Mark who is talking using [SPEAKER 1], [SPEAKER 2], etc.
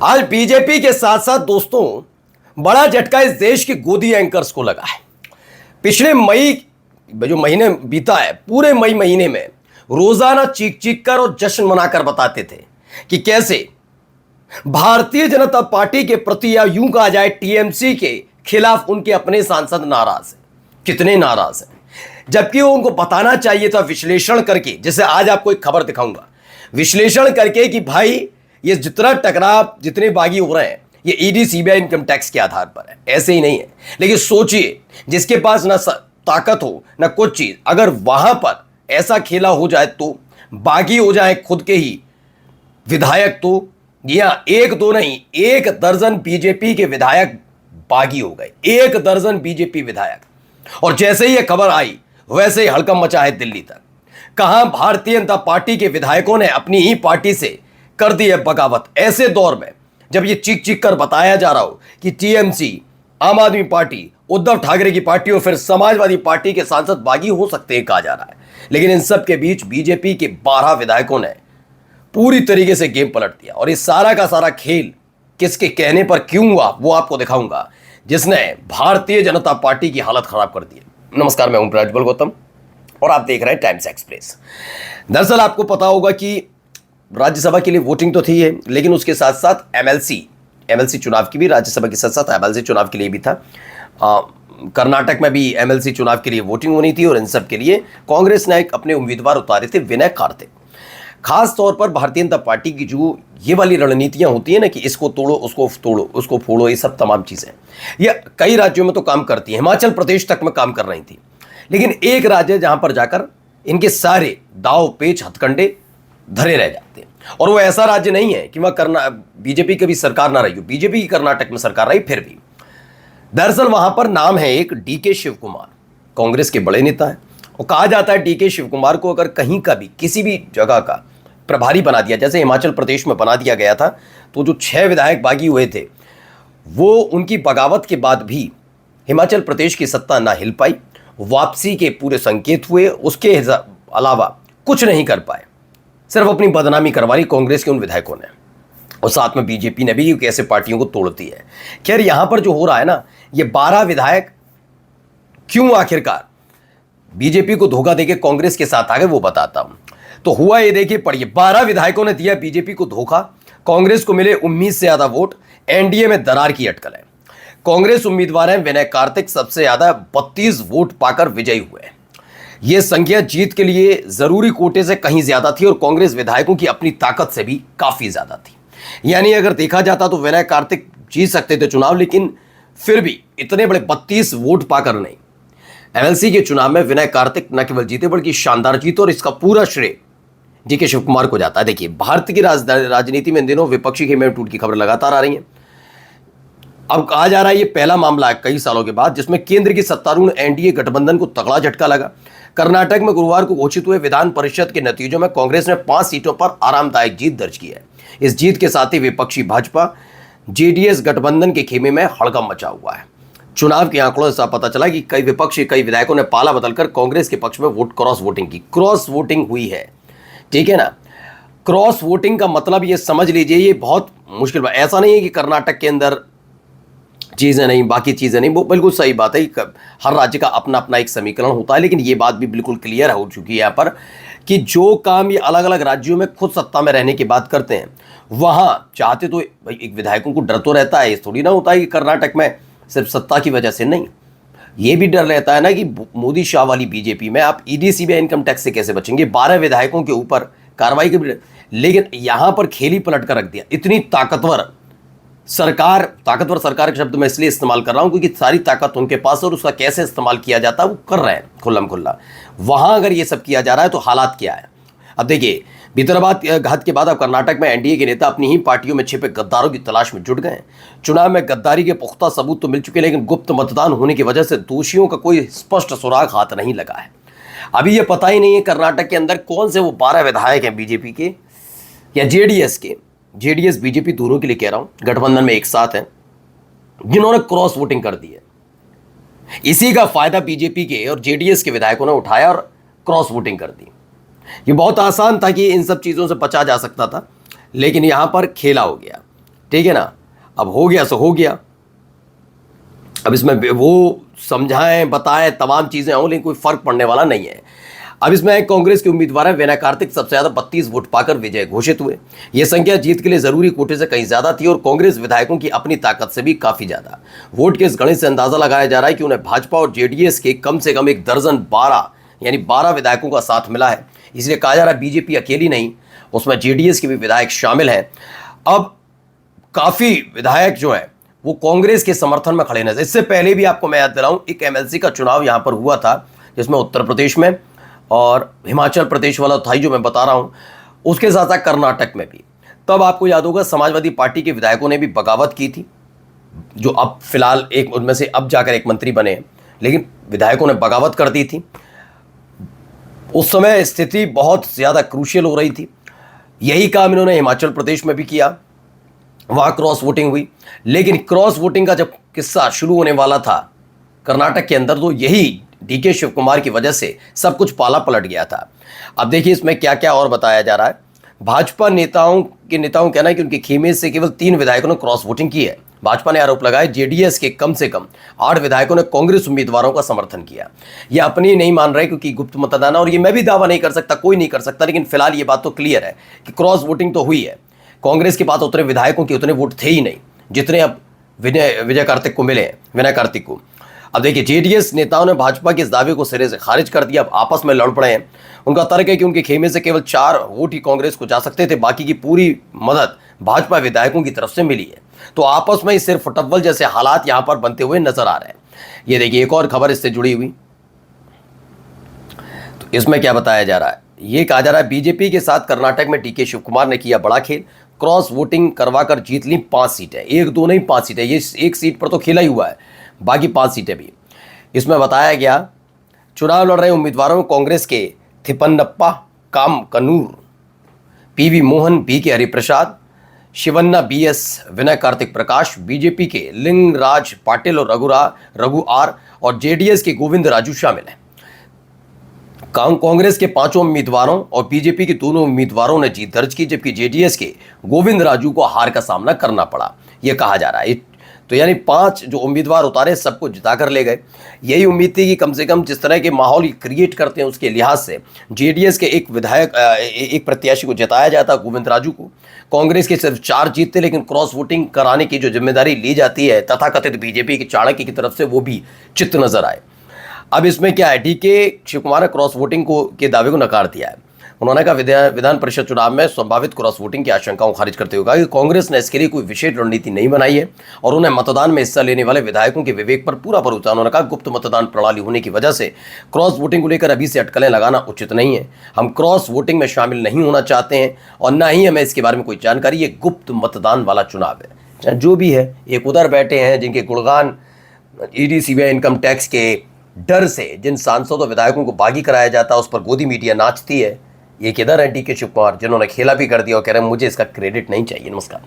[SPEAKER 1] आज बीजेपी के साथ साथ दोस्तों बड़ा झटका इस देश के गोदी एंकर्स को लगा है। पिछले मई जो महीने बीता है, पूरे मई महीने में रोजाना चीख चीख कर और जश्न मनाकर बताते थे कि कैसे भारतीय जनता पार्टी के प्रति या यूं कहा जाए टीएमसी के खिलाफ उनके अपने सांसद नाराज हैं। कितने नाराज हैं, जबकि वो उनको बताना चाहिए था विश्लेषण करके, जैसे आज आपको एक खबर दिखाऊंगा, विश्लेषण करके कि भाई ये जितना टकराव, जितने बागी हो रहे हैं, ये ईडी सीबीआई इनकम टैक्स के आधार पर है, ऐसे ही नहीं है। लेकिन सोचिए, जिसके पास ना ताकत हो ना कुछ चीज, अगर वहां पर ऐसा खेला हो जाए तो बागी हो जाए खुद के ही विधायक, तो या एक दो नहीं, 1 दर्जन बीजेपी के विधायक बागी हो गए, 1 दर्जन बीजेपी विधायक। और जैसे ही यह खबर आई वैसे ही हड़कंप मचा है दिल्ली तक। कहां भारतीय जनता पार्टी के विधायकों ने अपनी ही पार्टी से कर दी है बगावत, ऐसे दौर में जब ये चीख चीख कर बताया जा रहा हो कि टीएमसी, आम आदमी पार्टी, उद्धव ठाकरे की पार्टी और फिर समाजवादी पार्टी के सांसद बागी हो सकते हैं, कहा जा रहा है। लेकिन इन सब के बीच बीजेपी के 12 विधायकों ने पूरी तरीके से गेम पलट दिया। और इस सारा का सारा खेल किसके कहने पर क्यों हुआ वो आपको दिखाऊंगा, जिसने भारतीय जनता पार्टी की हालत खराब कर दी है। नमस्कार, मैं हूं प्रज्वल गौतम और आप देख रहे हैं टाइम्स एक्सप्रेस। दरअसल आपको पता होगा कि राज्यसभा के लिए वोटिंग तो थी है, लेकिन उसके साथ साथ एमएलसी चुनाव की भी, राज्यसभा के साथ साथ एमएलसी चुनाव के लिए भी था। कर्नाटक में भी एमएलसी चुनाव के लिए वोटिंग होनी थी और इन सब के लिए कांग्रेस ने अपने उम्मीदवार उतारे थे, विनय कार्तिक। खास तौर पर भारतीय जनता पार्टी की जो ये वाली रणनीतियां होती है ना कि इसको तोड़ो, उसको तोड़ो, उसको फोड़ो, ये सब तमाम चीज़ें ये कई राज्यों में तो काम करती है, हिमाचल प्रदेश तक में काम कर रही थी। लेकिन एक राज्य जहां पर जाकर इनके सारे दाव पेच हथकंडे धरे रह जाते हैं, और वो ऐसा राज्य नहीं है कि वहां बीजेपी की भी सरकार ना रही हो। बीजेपी की कर्नाटक में सरकार रही, फिर भी दरअसल वहां पर नाम है एक डीके शिव कुमार, कांग्रेस के बड़े नेता है। और कहा जाता है डीके शिव कुमार को अगर कहीं का भी किसी भी जगह का प्रभारी बना दिया, जैसे हिमाचल प्रदेश में बना दिया गया था, तो जो 6 विधायक बागी हुए थे वो उनकी बगावत के बाद भी हिमाचल प्रदेश की सत्ता ना हिल पाई, वापसी के पूरे संकेत हुए, उसके अलावा कुछ नहीं कर पाए, सिर्फ अपनी बदनामी करवा ली कांग्रेस के उन विधायकों ने। और साथ में बीजेपी ने भी कैसे पार्टियों को तोड़ती है। खैर, यहां पर जो हो रहा है ना, ये 12 विधायक क्यों आखिरकार बीजेपी को धोखा देके कांग्रेस के साथ आ गए, वो बताता हूं। तो हुआ ये, देखिए पढ़िए, 12 विधायकों ने दिया बीजेपी को धोखा, कांग्रेस को मिले 19 से ज्यादा वोट, एनडीए में दरार की अटकल है। कांग्रेस उम्मीदवार हैं विनय कार्तिक, सबसे ज्यादा 32 वोट पाकर विजयी हुए। यह संख्या जीत के लिए जरूरी कोटे से कहीं ज्यादा थी और कांग्रेस विधायकों की अपनी ताकत से भी काफी ज्यादा थी। यानी अगर देखा जाता तो विनय कार्तिक जीत सकते थे चुनाव, लेकिन फिर भी इतने बड़े 32 वोट पाकर नहीं। एमएलसी के चुनाव में विनय कार्तिक न केवल जीते बल्कि शानदार जीते, और इसका पूरा श्रेय डीके शिव कुमार को जाता है। देखिए, भारत की राजनीति में इन दिनों विपक्षी खेमे में टूट की खबर लगातार आ रही है। अब कहा जा रहा है ये पहला मामला है कई सालों के बाद जिसमें केंद्र की सत्तारूढ़ एनडीए गठबंधन को तगड़ा झटका लगा। कर्नाटक में गुरुवार को घोषित हुए विधान परिषद के नतीजों में कांग्रेस ने 5 सीटों पर आरामदायक जीत दर्ज की है। इस जीत के साथ ही विपक्षी भाजपा जेडीएस गठबंधन के खेमे में हड़कंप मचा हुआ है। चुनाव के आंकड़ों से पता चला कि कई विधायकों ने पाला बदलकर कांग्रेस के पक्ष में क्रॉस वोटिंग की। क्रॉस वोटिंग हुई है, ठीक है ना। क्रॉस वोटिंग का मतलब ये समझ लीजिए, ये बहुत मुश्किल बात। ऐसा नहीं है कि कर्नाटक के अंदर चीज़ें नहीं, बाकी चीज़ें नहीं, वो बिल्कुल सही बात है। हर राज्य का अपना अपना एक समीकरण होता है, लेकिन ये बात भी बिल्कुल क्लियर हो चुकी है यहाँ पर कि जो काम ये अलग अलग राज्यों में खुद सत्ता में रहने की बात करते हैं, वहाँ चाहते तो भाई एक विधायकों को डर तो रहता है। थोड़ी ना होता है कि कर्नाटक में सिर्फ सत्ता की वजह से नहीं, ये भी डर रहता है ना कि मोदी शाह वाली बीजेपी में आप ईडी सीबीआई इनकम टैक्स से कैसे बचेंगे, 12 विधायकों के ऊपर कार्रवाई की। लेकिन यहाँ पर खेल ही पलट कर रख दिया। इतनी ताकतवर सरकार के शब्द मैं इसलिए इस्तेमाल कर रहा हूं क्योंकि सारी ताकत उनके पास और उसका कैसे इस्तेमाल किया जाता है वो कर रहे हैं खुल्लम खुल्ला। वहां अगर ये सब किया जा रहा है तो हालात क्या है। अब देखिए, भीतराबाद घात के बाद अब कर्नाटक में एनडीए के नेता अपनी ही पार्टियों में छिपे गद्दारों की तलाश में जुट गए। चुनाव में गद्दारी के पुख्ता सबूत तो मिल चुके, लेकिन गुप्त मतदान होने की वजह से दोषियों का कोई स्पष्ट सुराग हाथ नहीं लगा है। अभी ये पता ही नहीं है कर्नाटक के अंदर कौन से वो 12 विधायक हैं बीजेपी के या जेडीएस के, जेडीएस बीजेपी दोनों के लिए कह रहा हूं, गठबंधन में एक साथ हैं, जिन्होंने क्रॉस वोटिंग कर दी है। इसी का फायदा बीजेपी के और जेडीएस के विधायकों ने उठाया और क्रॉस वोटिंग कर दी। ये बहुत आसान था कि इन सब चीजों से बचा जा सकता था, लेकिन यहां पर खेला हो गया। ठीक है ना। अब हो गया सो हो गया, अब इसमें वो समझाएं बताएं तमाम चीजें हों, लेकिन कोई फर्क पड़ने वाला नहीं है। अब इसमें कांग्रेस के उम्मीदवार विनय कार्तिक सबसे ज्यादा 32 वोट पाकर विजय घोषित हुए। यह संख्या जीत के लिए जरूरी कोटे से कहीं ज्यादा थी और कांग्रेस विधायकों की अपनी ताकत से भी काफी ज्यादा। वोट के इस गणित से अंदाजा लगाया जा रहा है कि उन्हें भाजपा और जेडीएस के कम से कम एक दर्जन 12 यानी 12 विधायकों का साथ मिला है। इसलिए कहा जा रहा है बीजेपी अकेली नहीं, उसमें जेडीएस के भी विधायक शामिल हैं। अब काफी विधायक जो है वो कांग्रेस के समर्थन में खड़े नजर। इससे पहले भी आपको मैं याद दिलाऊं, एक एमएलसी का चुनाव यहां पर हुआ था, जिसमें उत्तर प्रदेश में और हिमाचल प्रदेश वाला था जो मैं बता रहा हूं, उसके साथ साथ कर्नाटक में भी। तब आपको याद होगा समाजवादी पार्टी के विधायकों ने भी बगावत की थी, जो अब फिलहाल एक उनमें से अब जाकर एक मंत्री बने हैं, लेकिन विधायकों ने बगावत कर दी थी। उस समय स्थिति बहुत ज्यादा क्रूशियल हो रही थी। यही काम इन्होंने हिमाचल प्रदेश में भी किया, वहां क्रॉस वोटिंग हुई। लेकिन क्रॉस वोटिंग का जब किस्सा शुरू होने वाला था कर्नाटक के अंदर, तो यही डीके शिव कुमार की वजह से सब कुछ पाला पलट गया था। अब देखिए इसमें क्या क्या और बताया जा रहा है। भाजपा नेताओं कहना है कि उनके खेमे से केवल 3 विधायकों ने क्रॉस वोटिंग की है। भाजपा ने आरोप लगाया जेडीएस के कम से कम 8 विधायकों ने कांग्रेस उम्मीदवारों का समर्थन किया। ये अपनी नहीं मान रहे क्योंकि गुप्त मतदान, और ये मैं भी दावा नहीं कर सकता, कोई नहीं कर सकता, लेकिन फिलहाल ये बात तो क्लियर है कि क्रॉस वोटिंग तो हुई है। कांग्रेस के पास उतने विधायकों के उतने वोट थे ही नहीं जितने अब विजय कार्तिक को मिले हैं, विनय कार्तिक को। अब देखिए जेडीएस नेताओं ने भाजपा के इस दावे को सिरे से खारिज कर दिया, अब आपस में लड़ पड़े हैं। उनका तर्क है कि उनके खेमे से केवल 4 वोट ही कांग्रेस को जा सकते थे, बाकी की पूरी मदद भाजपा विधायकों की तरफ से मिली है। तो आपस में सिर्फ फुटबॉल जैसे हालात यहां पर बनते हुए नजर आ रहे हैं। ये देखिए एक और खबर इससे जुड़ी हुई, तो इसमें क्या बताया जा रहा है, ये कहा जा रहा है बीजेपी के साथ कर्नाटक में डीके शिव कुमार ने किया बड़ा खेल, क्रॉस वोटिंग करवाकर जीत ली 5 सीटें। 1-2 नहीं 5 सीटें, ये 1 सीट पर तो खेला ही हुआ है, बाकी 5 सीटें भी। इसमें बताया गया चुनाव लड़ रहे उम्मीदवारों में कांग्रेस के Thippannappa Kamaknoor, PV Mohan, BK Hariprasad, Shivanna BS, Vinay Karthik Prakash, BJP के लिंगराज पाटिल और रघु आर और जेडीएस के गोविंद राजू शामिल हैं। कांग्रेस के 5 उम्मीदवारों और बीजेपी के दोनों उम्मीदवारों ने जीत दर्ज की, जबकि जेडीएस के गोविंद राजू को हार का सामना करना पड़ा, यह कहा जा रहा है। तो यानी 5 जो उम्मीदवार उतारे सबको जिताकर ले गए। यही उम्मीद थी कि कम से कम जिस तरह के माहौल क्रिएट करते हैं उसके लिहाज से जेडीएस के एक प्रत्याशी को जिताया जाता, गोविंद राजू को। कांग्रेस के सिर्फ 4 जीतते, लेकिन क्रॉस वोटिंग कराने की जो जिम्मेदारी ली जाती है तथाकथित बीजेपी के चाणक्य की तरफ से, वो भी चित्त नजर आए। अब इसमें क्या है, डीके शिव कुमार ने क्रॉस वोटिंग के दावे को नकार दिया है। उन्होंने कहा विधान परिषद चुनाव में संभावित क्रॉस वोटिंग की आशंकाओं खारिज करते हुए कहा कि कांग्रेस ने इसके लिए कोई विशेष रणनीति नहीं बनाई है और उन्हें मतदान में हिस्सा लेने वाले विधायकों के विवेक पर पूरा भरोसा। उन्होंने कहा गुप्त मतदान प्रणाली होने की वजह से क्रॉस वोटिंग को लेकर अभी से अटकलें लगाना उचित नहीं है। हम क्रॉस वोटिंग में शामिल नहीं होना चाहते हैं और न ही हमें इसके बारे में कोई जानकारी। ये गुप्त मतदान वाला चुनाव है। जो भी है, एक उधर बैठे हैं जिनके गुणगान ईडी सीबीआई इनकम टैक्स के डर से जिन सांसदों और विधायकों को बागी कराया जाता है, उस पर गोदी मीडिया नाचती है। ये किधर है डीके शिव कुमार, जिन्होंने खेला भी कर दिया और कह रहे हैं मुझे इसका क्रेडिट नहीं चाहिए। नमस्कार।